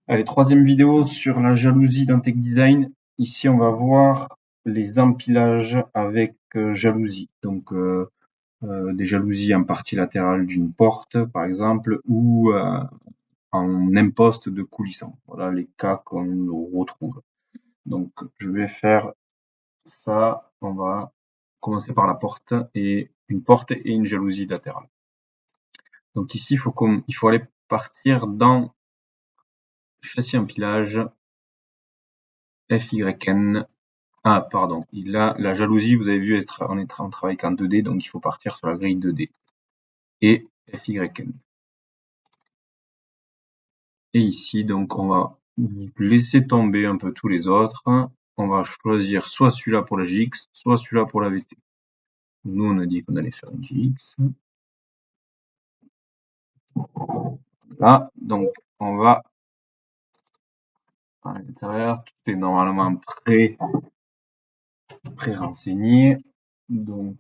Allez, troisième vidéo sur la jalousie dans Tech Design. Ici, on va voir les empilages avec jalousie. Donc, des jalousies en partie latérale d'une porte, par exemple, ou en imposte de coulissant. Voilà les cas qu'on retrouve. Donc, je vais faire ça. On va commencer par la porte et une porte et une jalousie latérale. Donc ici, il faut aller partir dans châssis empilage FYN. Ah, pardon. La jalousie, vous avez vu, on travaille qu'en 2D, donc il faut partir sur la grille 2D. Et FYN. Et ici, donc, on va laisser tomber un peu tous les autres. On va choisir soit celui-là pour la JX, soit celui-là pour la VT. Nous, on a dit qu'on allait faire une JX. Là, donc, on va à l'intérieur. Tout est normalement pré-renseigné. Donc,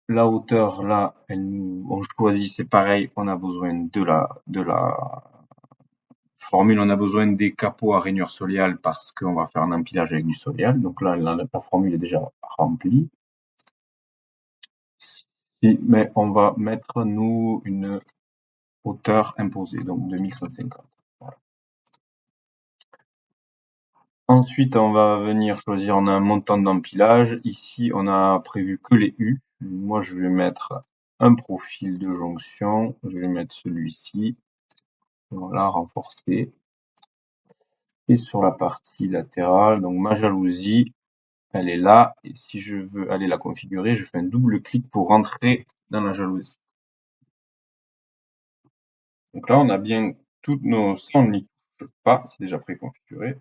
la hauteur, là, on choisit, c'est pareil, on a besoin de la formule, on a besoin des capots à rainure soliale parce qu'on va faire un empilage avec du solial. Donc là, la formule est déjà remplie. Mais on va mettre, nous, une hauteur imposée, donc 2150. Voilà. Ensuite, on va venir choisir, on a un montant d'empilage. Ici, on a prévu que les U. Moi, je vais mettre un profil de jonction. Je vais mettre celui-ci. Voilà, renforcé. Et sur la partie latérale, donc ma jalousie, elle est là. Et si je veux aller la configurer, je fais un double clic pour rentrer dans la jalousie. Donc là, on a bien toutes nos sons n'y touchent pas, c'est déjà préconfiguré.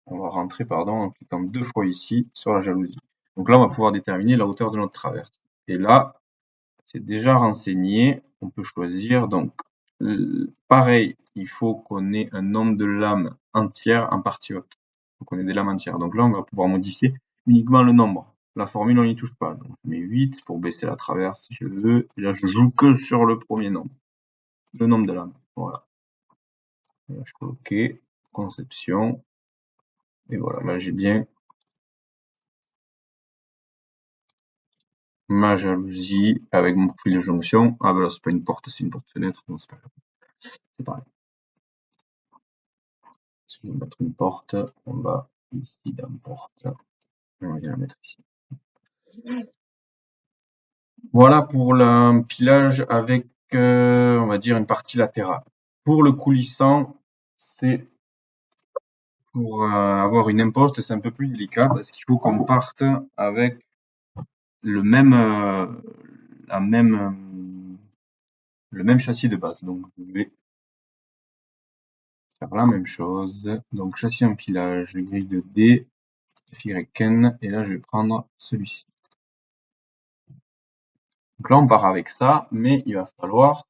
On va rentrer, pardon, en cliquant 2 fois ici sur la jalousie. Donc là, on va pouvoir déterminer la hauteur de notre traverse. Et là, c'est déjà renseigné. On peut choisir. Donc, pareil, il faut qu'on ait un nombre de lames entières en partie haute. Il faut qu'on ait des lames entières. Donc là, on va pouvoir modifier uniquement le nombre. La formule, on n'y touche pas. Donc, je mets 8 pour baisser la traverse si je veux. Et là, je joue que sur le premier nombre. Le nombre de lames. Voilà. Et là, je fais OK. Conception. Et voilà, là, j'ai bien ma jalousie avec mon profil de jonction. Ah, bah là, c'est pas une porte, c'est une porte-fenêtre. Non, c'est pas grave. C'est pareil. Si je veux mettre une porte, on va ici dans porte. On va la mettre ici. Voilà pour l'empilage avec, on va dire, une partie latérale. Pour le coulissant, c'est pour avoir une imposte, c'est un peu plus délicat parce qu'il faut qu'on parte avec le même, le même châssis de base. Donc, je vais faire la même chose. Donc, châssis empilage, grille de D, FYN, et là, je vais prendre celui-ci. Donc là, on part avec ça, mais il va falloir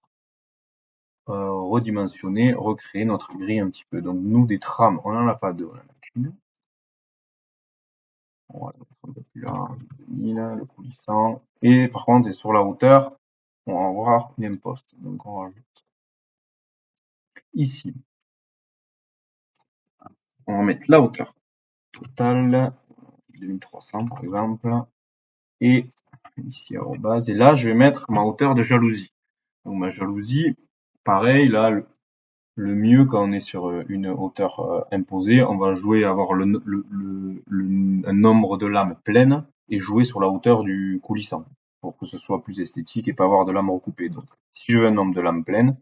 redimensionner, recréer notre grille un petit peu. Donc nous, des trames, on n'en a pas deux, on en a qu'une. On va le mettre un peu plus là, le coulissant. Et par contre, sur la hauteur, on va avoir une imposte. Donc on rajoute ici. On va mettre la hauteur totale, 2300 par exemple. Et ici, arrobase. Et là, je vais mettre ma hauteur de jalousie. Donc ma jalousie, pareil, là, le mieux quand on est sur une hauteur imposée, on va jouer avoir un nombre de lames pleines et jouer sur la hauteur du coulissant pour que ce soit plus esthétique et pas avoir de lames recoupées. Donc, si je veux un nombre de lames pleines,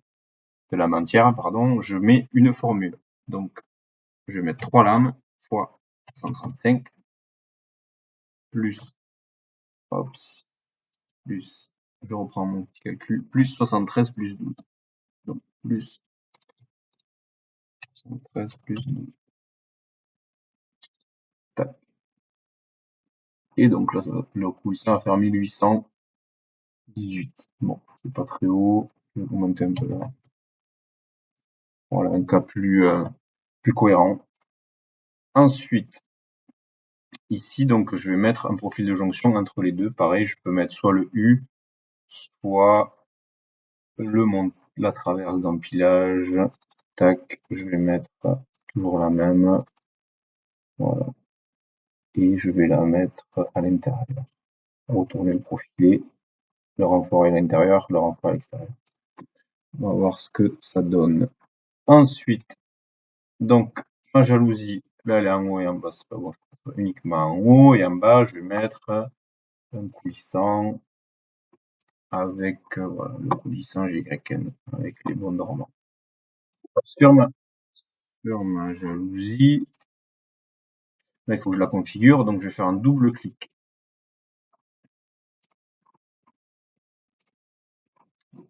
de lames entières, pardon, je mets une formule. Donc, je vais mettre 3 lames fois 135 plus, ops, plus, je reprends mon petit calcul, plus 73 plus 12. Donc, plus 73 plus 12. Tac. Et donc là, le coulissant va faire 1818. Bon, c'est pas très haut. Je vais remonter un peu là. Voilà, un cas plus cohérent. Ensuite, ici, donc, je vais mettre un profil de jonction entre les deux. Pareil, je peux mettre soit le U, soit la traverse d'empilage. Tac, je vais mettre toujours la même. Voilà. Et je vais la mettre à l'intérieur. Retourner le profilé. Le renfort est à l'intérieur, le renfort à l'extérieur. On va voir ce que ça donne. Ensuite, donc, ma jalousie, là elle est en haut et en bas, c'est pas bon, uniquement en haut et en bas, je vais mettre un coulissant avec voilà, le coulissant GYN avec les bons dormants. Sur ma jalousie, là il faut que je la configure, donc je vais faire un double clic.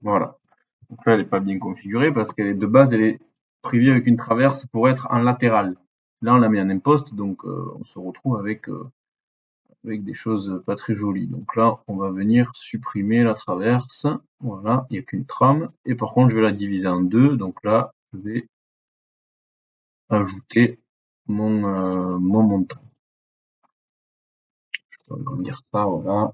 Voilà. Donc là elle n'est pas bien configurée parce qu'elle est de base, elle est prévue avec une traverse pour être en latéral. Là on l'a mis en imposte, donc on se retrouve avec des choses pas très jolies. Donc là, on va venir supprimer la traverse. Voilà, il n'y a qu'une trame. Et par contre, je vais la diviser en deux. Donc là, je vais ajouter mon montant. Je peux agrandir ça, voilà.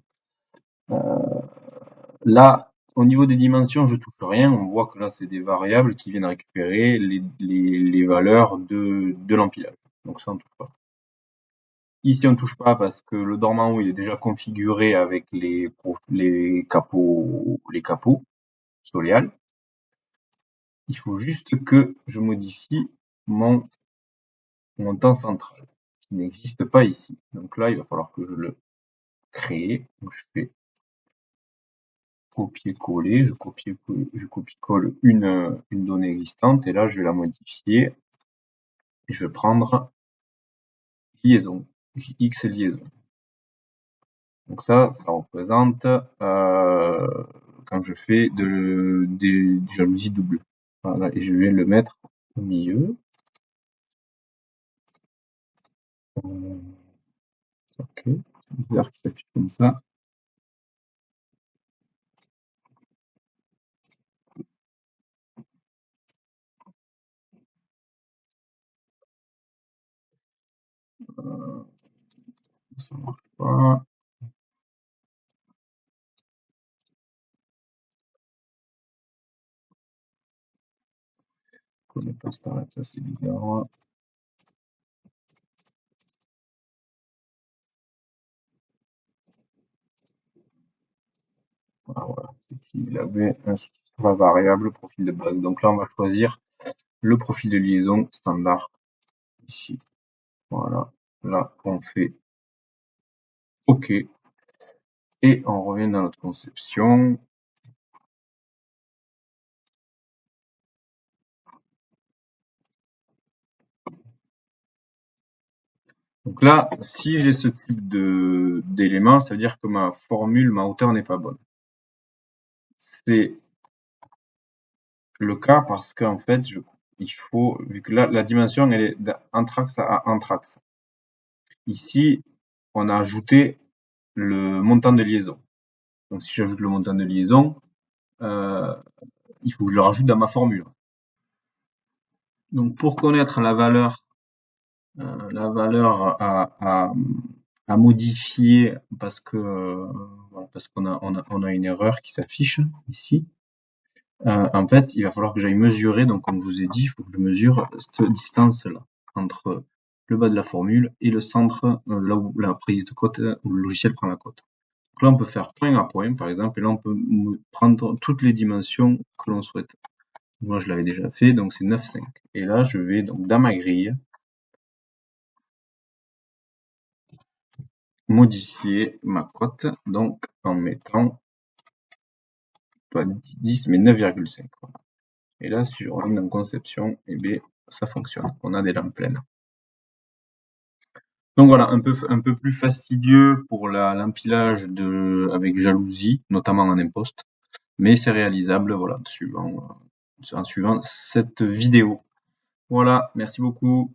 Là, au niveau des dimensions, je touche rien. On voit que là, c'est des variables qui viennent récupérer les valeurs de l'empilage. Donc ça, on ne touche pas. Ici, on ne touche pas parce que le dormant haut, il est déjà configuré avec les capots soléal. Il faut juste que je modifie mon montant central, qui n'existe pas ici. Donc là, il va falloir que je le crée. Donc je fais copier-coller, je copie-colle une donnée existante, et là, je vais la modifier. Et je vais prendre liaison, JX liaison. Donc ça représente quand je fais des jalousies doubles. Voilà, et je vais le mettre au milieu. Ok, c'est bizarre qu'il s'affiche comme ça. Ça marche pas. Je connais pas Starlet, ça c'est bizarre. Ah, voilà, c'est qu'il avait la variable profil de base. Donc là, on va choisir le profil de liaison standard ici. Voilà. Là, on fait OK. Et on revient dans notre conception. Donc là, si j'ai ce type d'éléments, ça veut dire que ma formule, ma hauteur n'est pas bonne. C'est le cas parce qu'en fait, il faut, vu que là, la dimension, elle est d'anthrax à anthrax. Ici, on a ajouté le montant de liaison. Donc si j'ajoute le montant de liaison, il faut que je le rajoute dans ma formule. Donc pour connaître la valeur à modifier parce qu'on a une erreur qui s'affiche ici. En fait, il va falloir que j'aille mesurer, donc comme je vous ai dit, il faut que je mesure cette distance-là entre le bas de la formule et le centre, là où la prise de cote, où le logiciel prend la cote. Donc là, on peut faire point à point, par exemple, et là, on peut prendre toutes les dimensions que l'on souhaite. Moi, je l'avais déjà fait, donc c'est 9,5. Et là, je vais donc dans ma grille modifier ma cote, donc en mettant pas 10, mais 9,5. Voilà. Et là, si je reviens dans conception, eh bien, ça fonctionne. On a des lampes pleines. Donc voilà, un peu plus fastidieux pour l'empilage avec jalousie, notamment en imposte, mais c'est réalisable, voilà, en suivant cette vidéo. Voilà, merci beaucoup.